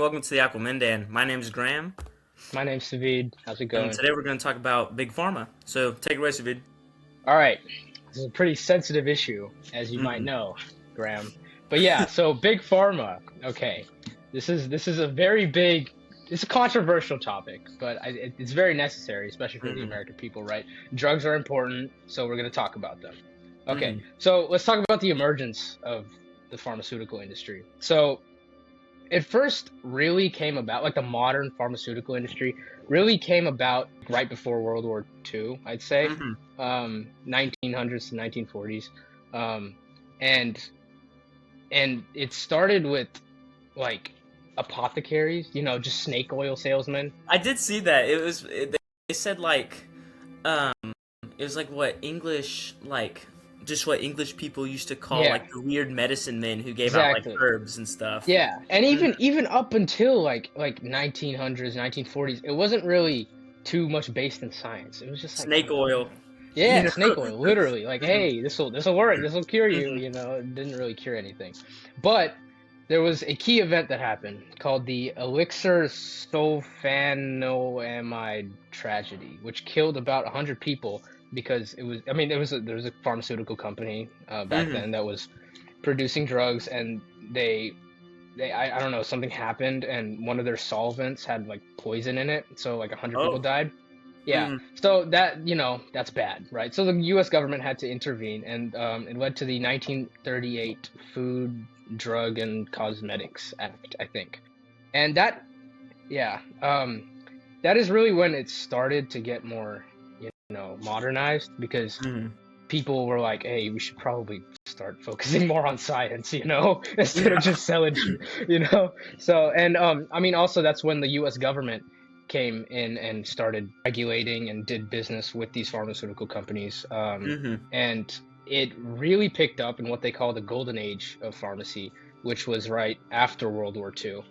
Welcome to the Aquamandan. My name is Graham, My name's Suvidh. How's it and going? today we're going to talk about Big Pharma. So take it away, Suvidh. All right. This is a pretty sensitive issue, as you might Mm-hmm. know, Graham. But yeah, so Big Pharma. Okay. This is a very big it's a controversial topic, but it's very necessary, especially for the Mm-hmm. American people, right? Drugs are important, so we're going to talk about them. Okay. Mm-hmm. So let's talk about the emergence of the pharmaceutical industry. So it first really came about, like the modern pharmaceutical industry really came about right before World War II, I'd say, Mm-hmm. 1900s to 1940s, um, and and it started with like apothecaries, just snake oil salesmen. I did see that. They said um it was like what English just what English people used to call Yeah, like the weird medicine men who gave out like exactly. herbs and stuff. Yeah, and Mm-hmm. even up until like 1900s, 1940s, it wasn't really too much based in science. It was just like Snake kind of oil, you yeah, know. snake oil, literally. Like, Mm-hmm. hey, this will work. This will cure you. Mm-hmm. It didn't really cure anything. But there was a key event that happened called the elixir sulfanoamide tragedy, which killed about 100 people because it was. I mean, there was a pharmaceutical company back Mm-hmm. then that was producing drugs, and I don't know, something happened, and one of their solvents had like poison in it, so like 100 people Oh. died. Yeah, Mm-hmm. so that, that's bad, right? So the U.S. government had to intervene, and it led to the 1938 Food, Drug, and Cosmetics Act, I think. And yeah, that is really when it started to get more, modernized, because Mm-hmm. people were like, hey, we should probably start focusing more on science, instead of Yeah. just selling shit. So, and I mean, also that's when the U.S. government came in and started regulating and did business with these pharmaceutical companies. Mm-hmm. And it really picked up in what they call the golden age of pharmacy, which was right after World War II.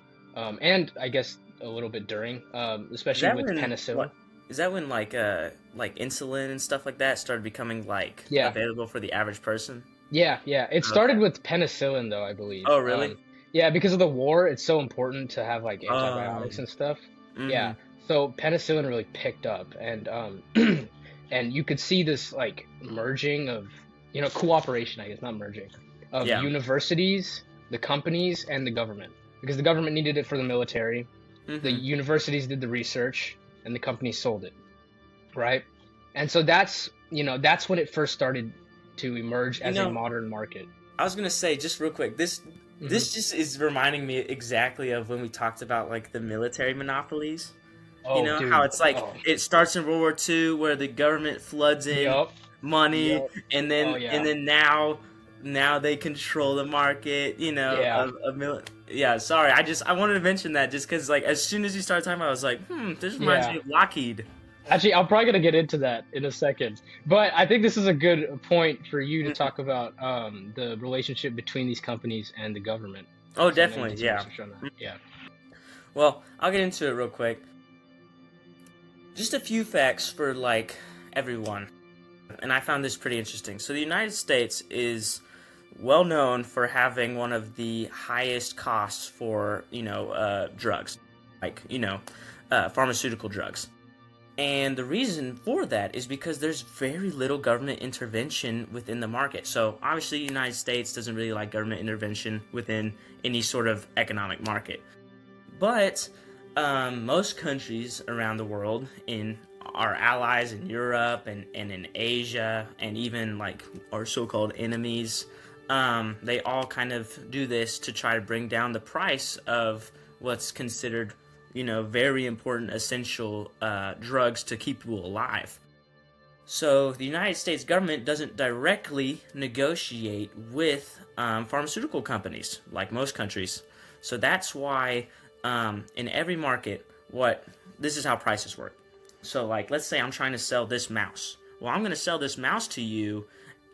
And I guess a little bit during, Is especially that with when penicillin. what? Is that when like insulin and stuff like that started becoming like Yeah, available for the average person? yeah. It Okay. started with penicillin, though, I believe. Oh, really? Yeah, because of the war, it's so important to have like antibiotics Um. and stuff. Mm-hmm. Yeah, so penicillin really picked up, and and you could see this like merging of, cooperation, I guess, not merging, of Yeah. universities, the companies, and the government, because the government needed it for the military, the Mm-hmm. universities did the research, and the companies sold it, right? And so that's when it first started to emerge You as a know, modern market. I was gonna say just real quick. This Hmm. this just is reminding me exactly of when we talked about like the military monopolies. You Oh, know how dude. it's like Oh, it starts in World War II where the government floods in yup. money, Yep. and Oh then yeah. now they control the market. You know Yeah. Yeah, sorry. I wanted to mention that just because like as soon as you started talking about, it, I was like, this reminds Yeah. me of Lockheed. Actually, I'm probably gonna get into that in a second. But I think this is a good point for you to Mhm. talk about the relationship between these companies and the government. Oh, So maybe definitely, do some yeah. research on that. Mm. Yeah. Well, I'll get into it real quick. Just a few facts for like everyone, and I found this pretty interesting. So the United States is well known for having one of the highest costs for drugs, like pharmaceutical drugs. And the reason for that is because there's very little government intervention within the market. So obviously, the United States doesn't really like government intervention within any sort of economic market. But most countries around the world, in our allies in Europe and in Asia, and even like our so-called enemies, they all kind of do this to try to bring down the price of what's considered, very important essential drugs to keep people alive. So the United States government doesn't directly negotiate with pharmaceutical companies like most countries. So that's why in every market, what this is how prices work. So like, let's say I'm trying to sell this mouse. Well, I'm going to sell this mouse to you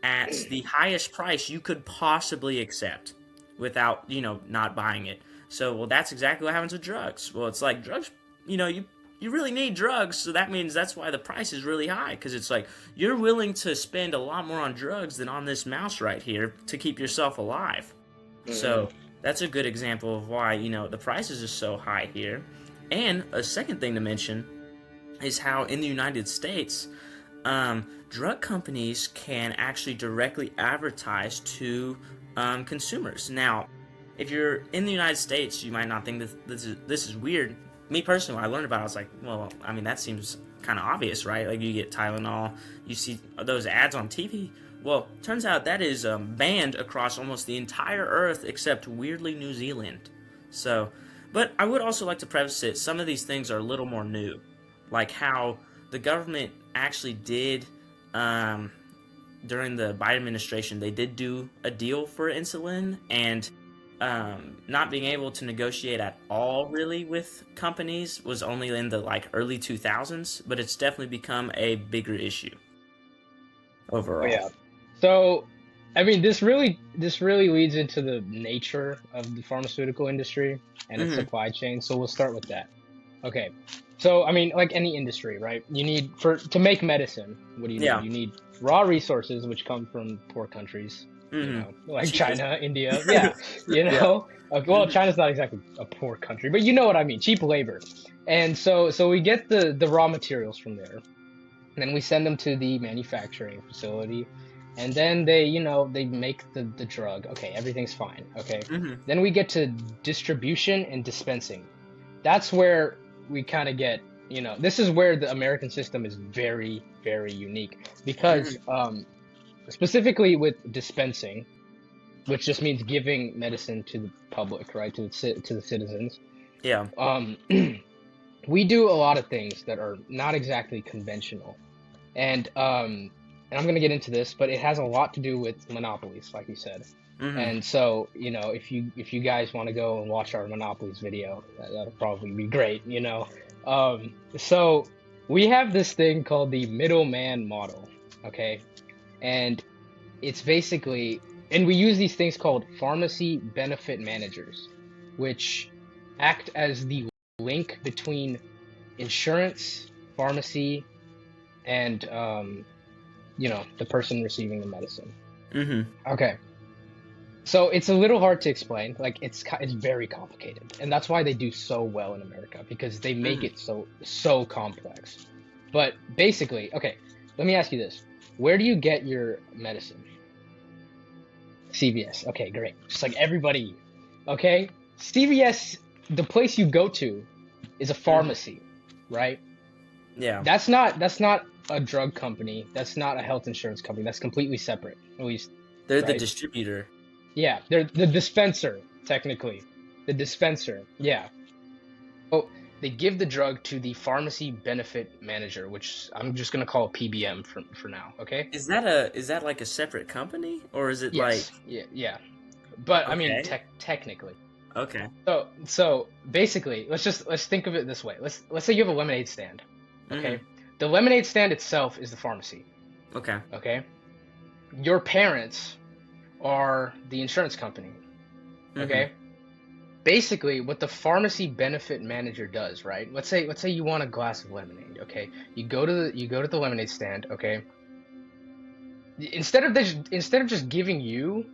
at the highest price you could possibly accept without not buying it. So well, that's exactly what happens with drugs. Well, it's like drugs. You really need drugs, so that means that's why the price is really high, because it's like you're willing to spend a lot more on drugs than on this mouse right here to keep yourself alive. Hmm. So that's a good example of why, the prices are so high here. And a second thing to mention is how in the United States, drug companies can actually directly advertise to consumers. Now, if you're in the United States, you might not think that this is weird. Me personally, when I learned about it, I was like, well, I mean, that seems kind of obvious, right? Like, you get Tylenol, you see those ads on TV. Well, turns out that is banned across almost the entire earth except weirdly New Zealand. So, but I would also like to preface it, some of these things are a little more new. Like how the government actually did, during the Biden administration, they did do a deal for insulin, and not being able to negotiate at all really with companies was only in the like early 2000s, but it's definitely become a bigger issue Oh overall. yeah. So, I mean, this really leads into the nature of the pharmaceutical industry and its Hmm. supply chain. So we'll start with that. Okay. So, I mean, like any industry, right? You need to make medicine, what do you need? Yeah. You need raw resources, which come from poor countries, Hmm. like Cheapest. China, India. Yeah, Yeah. Well, Hmm. China's not exactly a poor country, but you know what I mean, cheap labor. And so we get the raw materials from there. Then we send them to the manufacturing facility, and then they make the drug. Okay, everything's fine. Okay. Hmm. Then we get to distribution and dispensing. That's where we kind of get, this is where the American system is very, very unique because, Hmm. specifically with dispensing, which just means giving medicine to the public, right, to the citizens. Yeah. Um, we do a lot of things that are not exactly conventional, and I'm gonna get into this, but it has a lot to do with monopolies, like you said. Hmm. And so, if you guys want to go and watch our monopolies video, that'll probably be great. So we have this thing called the middleman model, okay? And it's basically, and we use these things called pharmacy benefit managers, which act as the link between insurance, pharmacy, and the person receiving the medicine. Hmm. Okay. So it's a little hard to explain. Like it's very complicated, and that's why they do so well in America because they make Hmm. it so complex. But basically, okay, let me ask you this: where do you get your medicine? CVS. Okay, great. Just like everybody. Okay, CVS. The place you go to is a Hmm. pharmacy, right? Yeah. That's not a drug company. That's not a health insurance company. That's completely separate, at least, They're the right? distributor. Yeah, they're the dispenser, technically. The dispenser. Yeah. Oh, they give the drug to the pharmacy benefit manager, which I'm just gonna call PBM for now, okay? Is that like a separate company, or is it like? Yes. Yeah, yeah. But I mean Okay. technically. Okay. So basically, let's think of it this way. Let's say you have a lemonade stand, Hmm. okay? The lemonade stand itself is the pharmacy, Okay. okay? Your parents are the insurance company, Hmm. okay? Basically, what the pharmacy benefit manager does, right? Let's say you want a glass of lemonade, okay? You go to the lemonade stand, okay? Instead of just giving you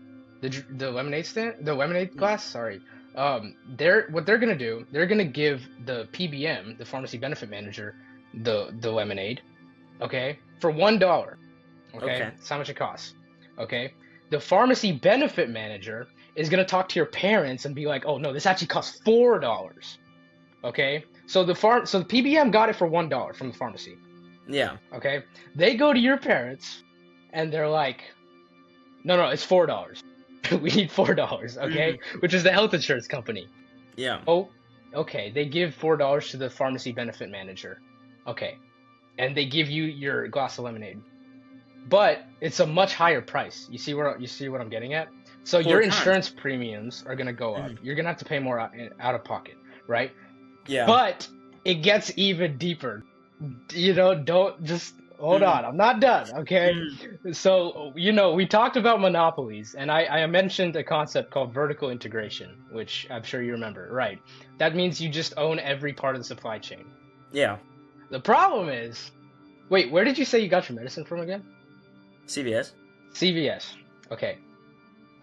the lemonade glass, sorry. What they're gonna do, they're gonna give the PBM, the pharmacy benefit manager, the lemonade, okay, for $1. Okay, Okay. that's how much it costs. Okay, the pharmacy benefit manager is gonna talk to your parents and be like, "Oh no, this actually costs $4." Okay, so the PBM got it for $1 from the pharmacy. Yeah. Okay, they go to your parents and they're like, "No, no, it's $4. We need $4." Hmm. Okay, which is the health insurance company. Yeah. Oh, okay, they give $4 to the pharmacy benefit manager. Okay, and they give you your glass of lemonade. But it's a much higher price. You see what I'm getting at? So your 4 times. insurance premiums are gonna go up. Hmm. You're gonna have to pay more out of pocket, right? Yeah. But it gets even deeper. Don't just hold Hmm. on. I'm not done, okay? Hmm. So we talked about monopolies, and I mentioned a concept called vertical integration, which I'm sure you remember, right? That means you just own every part of the supply chain. Yeah. The problem is, wait, where did you say you got your medicine from again? CVS. CVS. Okay.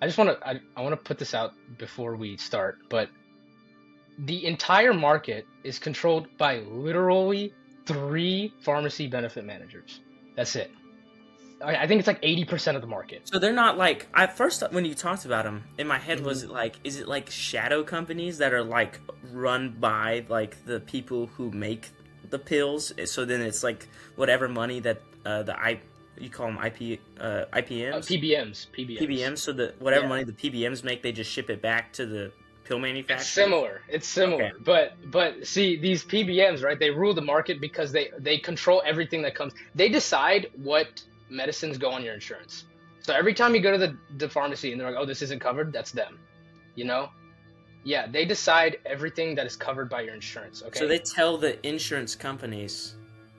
I want to put this out before we start, but the entire market is controlled by literally three pharmacy benefit managers. That's it. I think it's like 80% of the market. So they're not like, at first when you talked about them, in my head was Mhm. it like, is it like shadow companies that are like run by like the people who make the pills? So then it's like whatever money that you call them IPMs, PBMs. PBMs. So that whatever Yeah. money the PBMs make, they just ship it back to the pill It's manufacturers. similar. It's Okay. similar. But see, these PBMs, right? They rule the market because they control everything that comes. They decide what medicines go on your insurance. So every time you go to the pharmacy and they're like, "Oh, this isn't covered," that's them. You know? Yeah, they decide everything that is covered by your insurance, So okay? they tell the insurance companies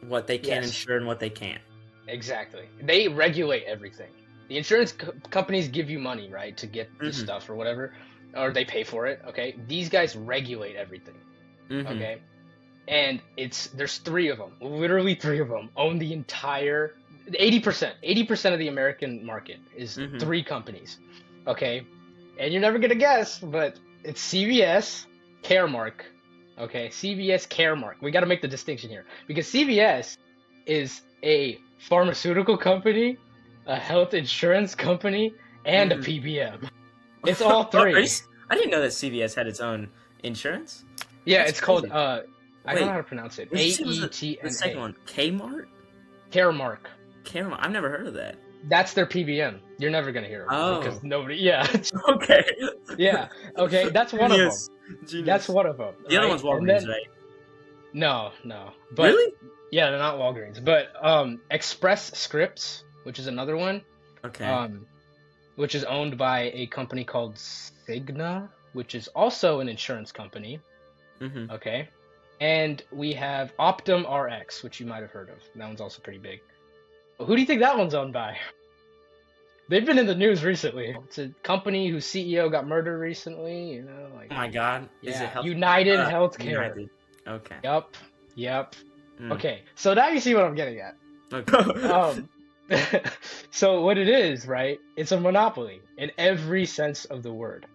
what they can Yes, insure and what they can't. exactly. They regulate everything. The insurance companies give you money, right, to get the Mm-hmm. stuff or whatever, or they pay for it, okay? These guys regulate everything, Mm-hmm. okay? And there's three of them, literally three of them own the entire 80% of the American market is Mm-hmm. three companies, okay? And you're never gonna guess, but it's CVS, Caremark, okay? CVS, Caremark. We got to make the distinction here because CVS is a pharmaceutical company, a health insurance company, and a Mm-hmm. PBM. It's all Oh, three. I didn't know that CVS had its own insurance. Yeah, That's it's called crazy. I don't know Wait, how to pronounce it. what did you say was the second AETNA. one? Kmart? Caremark. Kmart? I've never heard of that. That's their PBM. You're never gonna hear of it Oh, because nobody. Yeah, okay. yeah. Okay, that's one of them. Genius. That's Genius. one of them, The other right? one's And Walgreens, then right? no, but Really? yeah, they're not Walgreens, but Express Scripts, which is another one, Okay. um, which is owned by a company called Cigna, which is also an insurance company. Mm-hmm. Okay, and we have Optum RX, which you might have heard of. That one's also pretty big. But who do you think that one's owned by? They've been in the news recently. It's a company whose CEO got murdered recently. Oh my God. Is it Yeah, health? United Healthcare. United. Okay. Yup, yup. Mm. Okay, so now you see what I'm getting at. Okay. Um, so what it is, right? It's a monopoly in every sense of the word.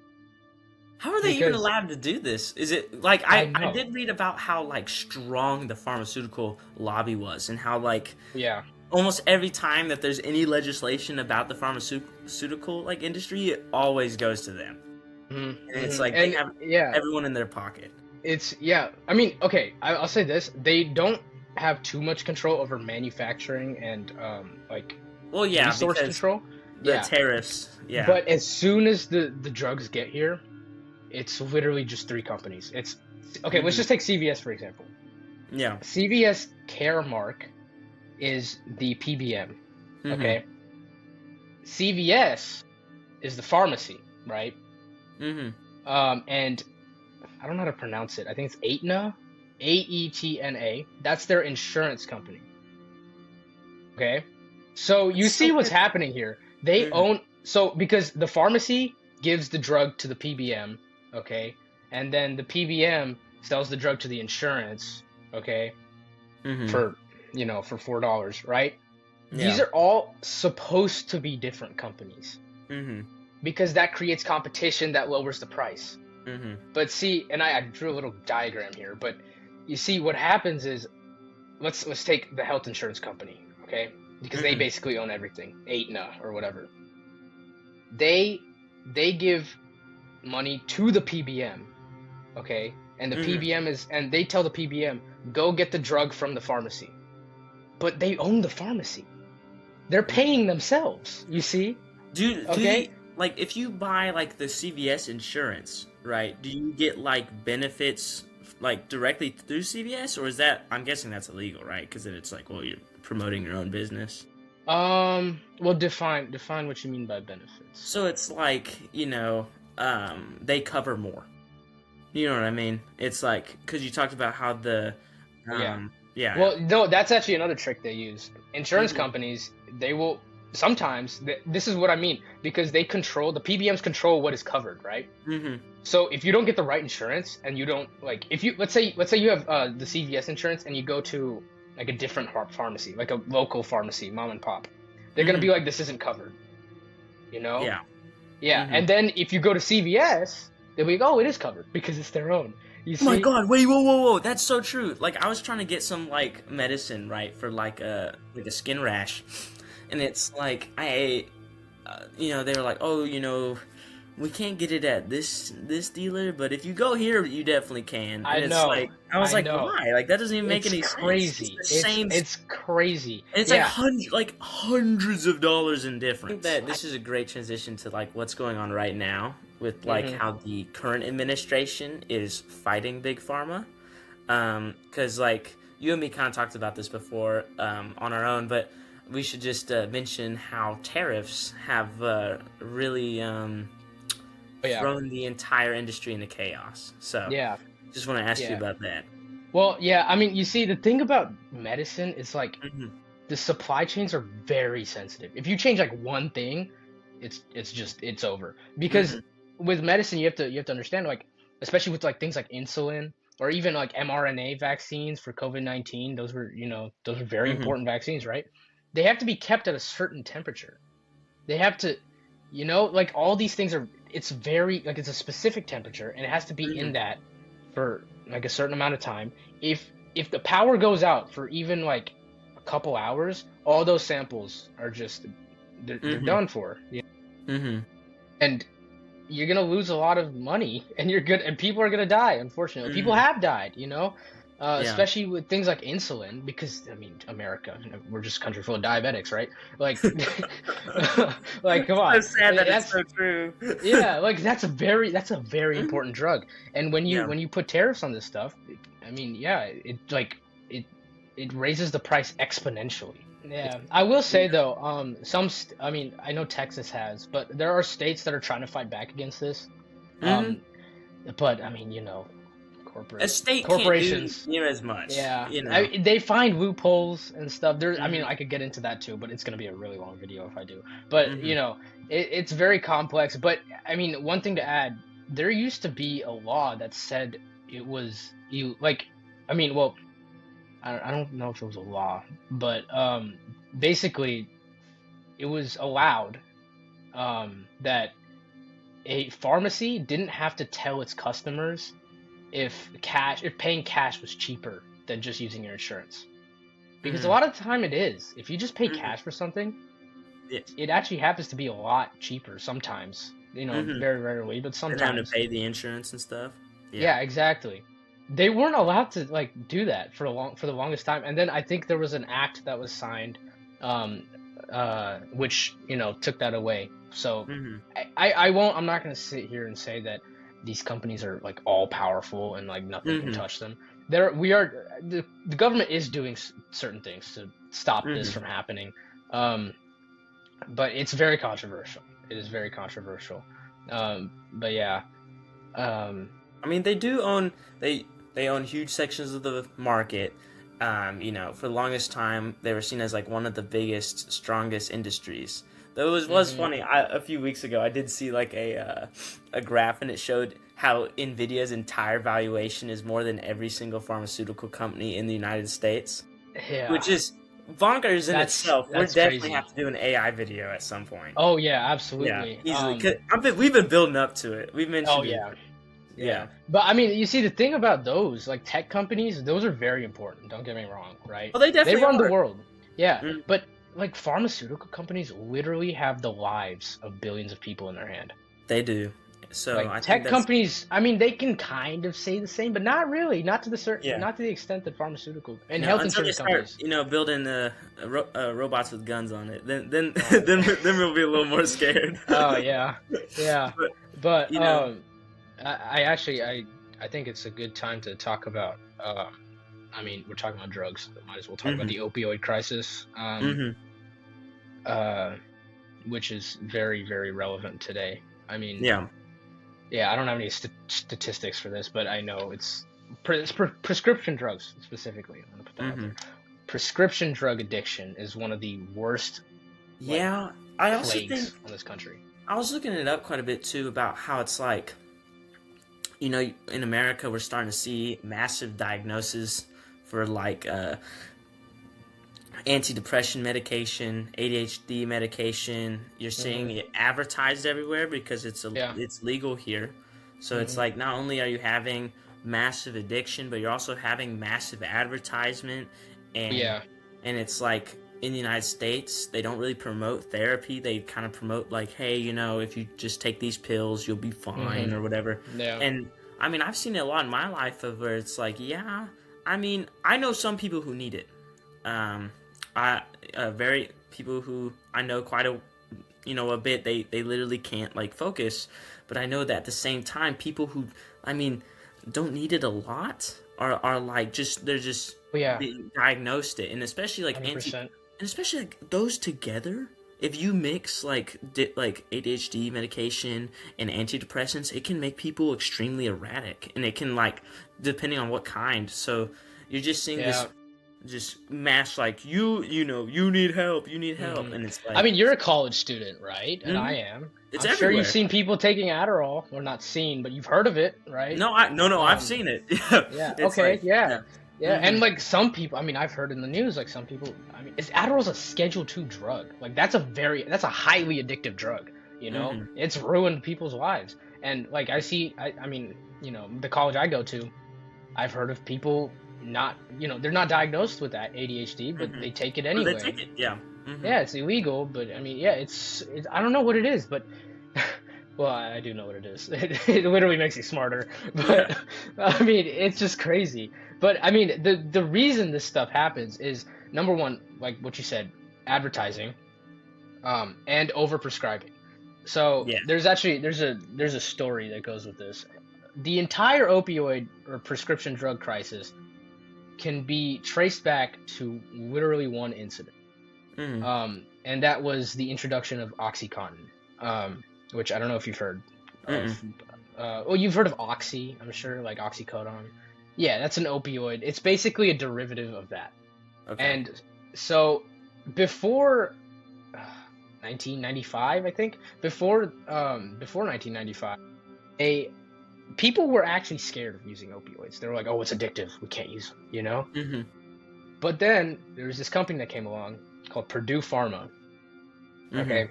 How are they even Because allowed to do this? Is it like I I know, did read about how like strong the pharmaceutical lobby was and how like yeah, almost every time that there's any legislation about the pharmaceutical like industry, it always goes to them. And it's like they and have yeah, everyone in their pocket. it's yeah. I mean, okay, I'll say this: they don't have too much control over manufacturing and like Well, yeah, resource because control. the Yeah, tariffs. Yeah. but as soon as the drugs get here, it's literally just three companies. It's okay. Let's Hmm. just take CVS for example. Yeah. CVS Caremark is the PBM. Hmm. Okay, CVS is the pharmacy, right? Hmm. And I don't know how to pronounce it. I think it's Aetna, AETNA. That's their insurance company. Okay, so you That's so see what's weird. happening here. They Hmm. own so because the pharmacy gives the drug to the PBM, okay, and then the PBM sells the drug to the insurance, okay, Hmm. for for $4, right? These Yeah. are all supposed to be different companies Hmm. because that creates competition that lowers the price. Hmm. But see, and I drew a little diagram here, but you see what happens is let's take the health insurance company, okay? Because they Hmm. basically own everything, Aetna or whatever. They they give money to the PBM, okay? And the Hmm. PBM and they tell the PBM, go get the drug from the pharmacy. But they own the pharmacy. They're paying themselves, you see? Do Okay? the like if you buy like the CVS insurance, right? Do you get like benefits like directly through CVS, or is that? I'm guessing that's illegal, right? Because then it's like, well, you're promoting your own business. Well, define what you mean by benefits. So it's like they cover more. You know what I mean? It's like because you talked about how the Yeah. yeah. Well, no, that's actually another trick they use. Insurance Hmm. companies, they will sometimes, this is what I mean, because the PBMs control what is covered, right? Hmm. So if you don't get the right insurance and you don't like, if you let's say you have the CVS insurance and you go to like a different pharmacy, like a local pharmacy, mom and pop, they're gonna Hmm. be like, this isn't covered, you know? Yeah. Yeah, Mm-hmm. and then if you go to CVS, they'll be like, oh, it is covered because it's their own. You Oh my see? God! Wait, whoa! That's so true. Like I was trying to get some like medicine, right, for like a skin rash, and it's like they were like, oh, we can't get it at this dealer, but if you go here, you definitely can. And I it's know, like I was I like, know. why? Like that doesn't even make It's any sense. It's crazy. the It's same. it's crazy. It's like Yeah, hundreds of dollars in difference. I think that this is a great transition to like what's going on right now with like hmm how the current administration is fighting big pharma. Because like you and me kind of talked about this before on our own, but we should just mention how tariffs have really Oh, yeah, thrown the entire industry into chaos. So yeah, just want to ask you yeah. about that. Well, yeah. I mean, you see, the thing about medicine is like Hmm. the supply chains are very sensitive. If you change like one thing, it's over. Because Hmm. with medicine, you have to understand, like, especially with like things like insulin or even like mRNA vaccines for COVID-19. Those were very Hmm. important vaccines, right? They have to be kept at a certain temperature. They have to, like all these things are. It's very like it's a specific temperature, and it has to be in Hmm. that for like a certain amount of time. If the power goes out for even like a couple hours, all those samples are just they're Hmm. done for. Hmm. And you're gonna lose a lot of money, and people are gonna die. Unfortunately, people Hmm. have died. Yeah. Especially with things like insulin, because I mean, America, we're just a country full of diabetics, right? Like, like, come So on, sad that it's that's so true. yeah, like that's a very Mhm. important drug. And when you Yeah. when you put tariffs on this stuff, I mean, yeah, it it raises the price exponentially. Yeah, I will say Yeah. though, I mean, I know Texas has, but there are states that are trying to fight back against this. Hmm. Um, but I mean, A corporate state can't do corporations, near as much, yeah, you know. they find loopholes and stuff. I mean, Hmm. I could get into that too, but it's gonna be a really long video if I do. But Hmm. it's very complex. But I mean, one thing to add, there used to be a law that said it was you like, I mean, well, I don't know if it was a law, but basically, it was allowed that a pharmacy didn't have to tell its customers if paying cash was cheaper than just using your insurance. Because a Hmm. lot of the time it is. If you just pay Hmm. cash for something, Yeah. it actually happens to be a lot cheaper sometimes. Hmm. Very rarely, but And having to sometimes. pay the insurance and stuff. Yeah. Yeah, exactly. They weren't allowed to like do that for the longest time. And then I think there was an act that was signed um which, took that away. So Hmm. I'm not going to sit here and say that these companies are like all powerful and like nothing can Hmm. touch them. The government is doing certain things to stop this Hmm. from happening. Um, but it's very controversial. It is very controversial. But yeah. Um, I mean, they do own they own huge sections of the market. For the longest time, they were seen as like one of the biggest, strongest industries. Though it was mhm. funny. A few weeks ago, I did see like a graph, and it showed how Nvidia's entire valuation is more than every single pharmaceutical company in the United States, Yeah, which is bonkers in that's itself. We're that's definitely crazy. have to do an AI video at some point. Oh yeah, Yeah, absolutely. easily. We've been building up to it. We've Oh mentioned it. yeah, yeah. Yeah. But I mean, you see, the thing about those like tech companies, those are very important. Don't get me wrong, right? Well, they They definitely run the are. world. Yeah, Mm, but like pharmaceutical companies literally have the lives of billions of people in their hand. they do. So Like I think tech that's companies, I mean, they can kind of say the same, but not really, yeah. not to the extent that pharmaceutical and health Until they insurance start, companies. building robots with guns on it, then Oh, then we'll be a little more scared. oh yeah, yeah. But But you know, I actually I think it's a good time to talk about. I mean, we're talking about drugs, but might as well talk about hmm the opioid crisis. hmm Uh, which is very very relevant today. I mean, yeah, yeah, I don't have any statistics for this, but I know it's prescription drugs specifically. I'm gonna put that out hmm there. Prescription drug addiction is one of the worst like yeah. I also think plagues on this country. I was looking it up quite a bit too about how it's like, in America we're starting to see massive diagnoses for like antidepressant medication, ADHD medication. You're seeing it advertised everywhere because Yeah. it's legal here. So it's Hmm. like not only are you having massive addiction, but you're also having massive advertisement, and Yeah. it's like in the United States, they don't really promote therapy. They kind of promote like, hey, if you just take these pills, you'll be fine Hmm. or whatever. Yeah. And I mean, I've seen it a lot in my life of where it's like, yeah, I mean, I know some people who need it. Um, I very people who I know quite a bit. They literally can't like focus, but I know that at the same time, people who I mean don't need it a lot are like they're just Oh, yeah. being diagnosed it, and especially like 100%. and especially like those together. If you mix like ADHD medication and antidepressants, it can make people extremely erratic, and it can like depending on what kind. So you're just seeing this Yeah. just mass like you need help, Hmm. and it's I like mean, you're a college student, right? And I mhm, am. it's I'm sure you've everywhere. seen people taking Adderall. Well, not seen, but you've heard of it, right? No, I've Um, seen it. Yeah, yeah. it's Okay. like Yeah. yeah, Yeah. And hmm like some people, I mean, I've heard in the news, like some people, I mean, is Adderall's a Schedule 2 drug. Like that's a highly addictive drug. You know, hmm it's ruined people's lives. And like I mean, the college I go to, I've heard of people not, they're not diagnosed with that ADHD, but hmm they take it But they anyway. take it, yeah. hmm Yeah, it's illegal, but I mean, yeah, it's I don't know what it is, but well, I do know what it is. It literally makes you smarter, Yeah. but I mean, it's just crazy. But I mean, the reason this stuff happens is number one, like what you said, advertising, and overprescribing. So Yeah. there's a story that goes with this. The entire opioid or prescription drug crisis can be traced back to literally one incident. hmm And that was the introduction of OxyContin, which I don't know if you've heard of. Mm-mm. Well, you've heard of Oxy, I'm sure, like oxycodone. Yeah, that's an opioid. It's basically a derivative of that. Okay. And so before 1995, I think, before 1995, a people were actually scared of using opioids. They were like, "Oh, it's addictive. We can't use them," you know? hmm But then there was this company that came along called Purdue Pharma, hmm okay?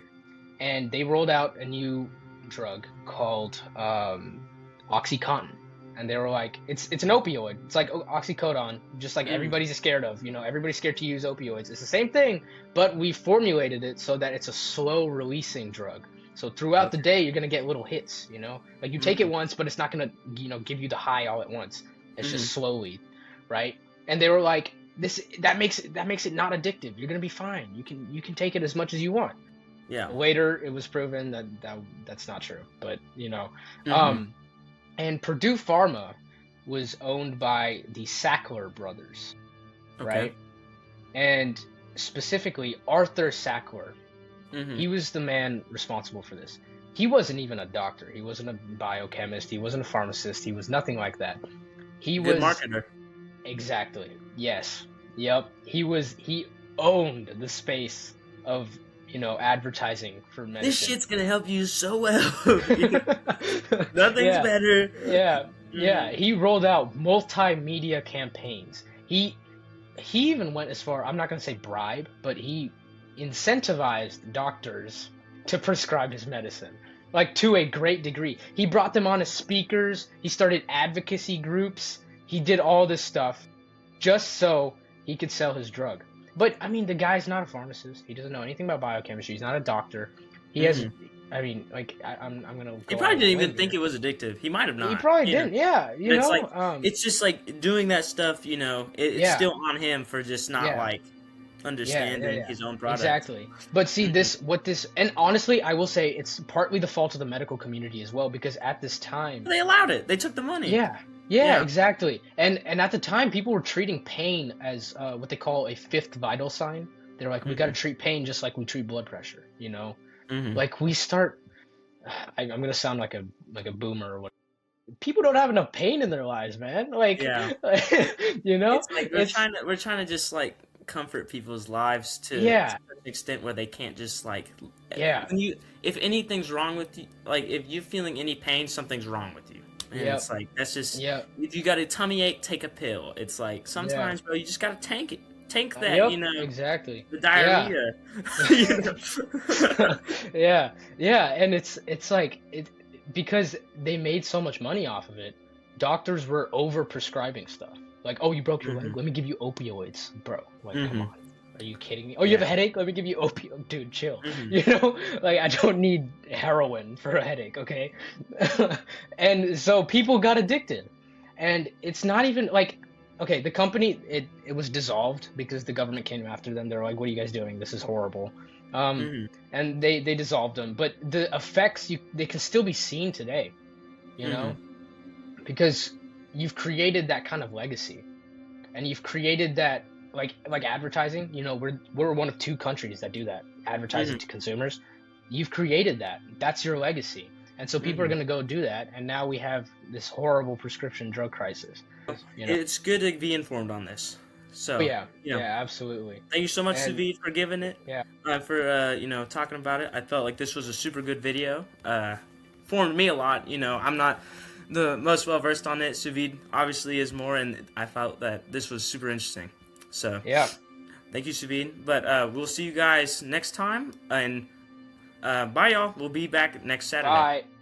And they rolled out a new drug called OxyContin. And they were like, it's an opioid. It's like oxycodone, just like hmm everybody's scared of. Everybody's scared to use opioids. It's the same thing, but we formulated it so that it's a slow releasing drug. So throughout the Okay. day, you're gonna get little hits. Like you take it hmm once, but it's not gonna, give you the high all at once. It's hmm just slowly, right? And they were like, that makes it not addictive. You're gonna be fine. You can take it as much as you want. Yeah. Later, it was proven that's not true. But hmm um, and Purdue Pharma was owned by the Sackler brothers, Okay. right? And specifically Arthur Sackler. hmm He was the man responsible for this. He wasn't even a doctor. He wasn't a biochemist. He wasn't a pharmacist. He was nothing like that. He Good was marketer. exactly. Yes. Yep. He owned the space of, advertising for This medicine. shit's gonna help you so well. Nothing's Yeah. better. Yeah. hmm Yeah. He rolled out multimedia campaigns. He even went as far, I'm not going to say bribe, but he incentivized doctors to prescribe his medicine, like to a great degree. He brought them on as speakers, he started advocacy groups, he did all this stuff just so he could sell his drug. But I mean, the guy's not a pharmacist. He doesn't know anything about biochemistry. He's not a doctor. He has, hmm I mean, like I'm gonna He go out probably on a didn't limb even think here. it was addictive. He might have He not. probably didn't. Yeah, But it's like um, it's just like doing that stuff. It's yeah, still on him for just not yeah. like Yeah, yeah, understanding yeah. his own product. Exactly. But see hmm and honestly, I will say it's partly the fault of the medical community as well because at this time, They allowed it. They took the money. yeah. Yeah, Yeah. exactly. And at the time people were treating pain as what they call a fifth vital sign. They're like we got to hmm treat pain just like we treat blood pressure. hmm Like we start I'm going to sound like a boomer or what. People don't have enough pain in their lives, man. Like Yeah. It's like it's we're trying to just like comfort people's lives to yeah. an extent where they can't just like Yeah. when you if anything's wrong with you, like if you're feeling any pain, something's wrong with you. And Yep. it's like that's just Yep. if you got a tummy ache, take a pill. It's like Yeah. sometimes, bro, you just gotta tank that, Yep, exactly. the Yeah. diarrhea. You know? Yeah, yeah, and it's like it because they made so much money off of it. Doctors were over prescribing stuff. Like, oh, you broke your leg? Hmm. Let me give you opioids, bro. Like, come Hmm. on. Are you kidding me? Oh, you have Yeah. a headache? Let me give you opioid. Dude, chill. Hmm. You know, like I don't need heroin for a headache, okay? And so people got addicted. And it's not even like okay, the company it was dissolved because the government came after them. They're like, "What are you guys doing? This is horrible." Um, Hmm. and they dissolved them, but the effects they can still be seen today, you Hmm. know, because you've created that kind of legacy, and you've created that like advertising. You know, we're one of two countries that do that, advertising Hmm. to consumers. You've created that. That's your legacy, and so people are Hmm. gonna go do that, and now we have this horrible prescription drug crisis. You know. It's good to be informed on this. Oh So, yeah, you know, yeah, absolutely. thank you so much, And Suvidh, for giving it, yeah, for talking about it. I felt like this was a super good video. Formed me a lot. I'm not the most well versed on it. Suvidh obviously is more, and I felt that this was super interesting. So, yeah. thank you, Suvidh. But we'll see you guys next time, and bye, y'all. We'll be back next Saturday. Bye.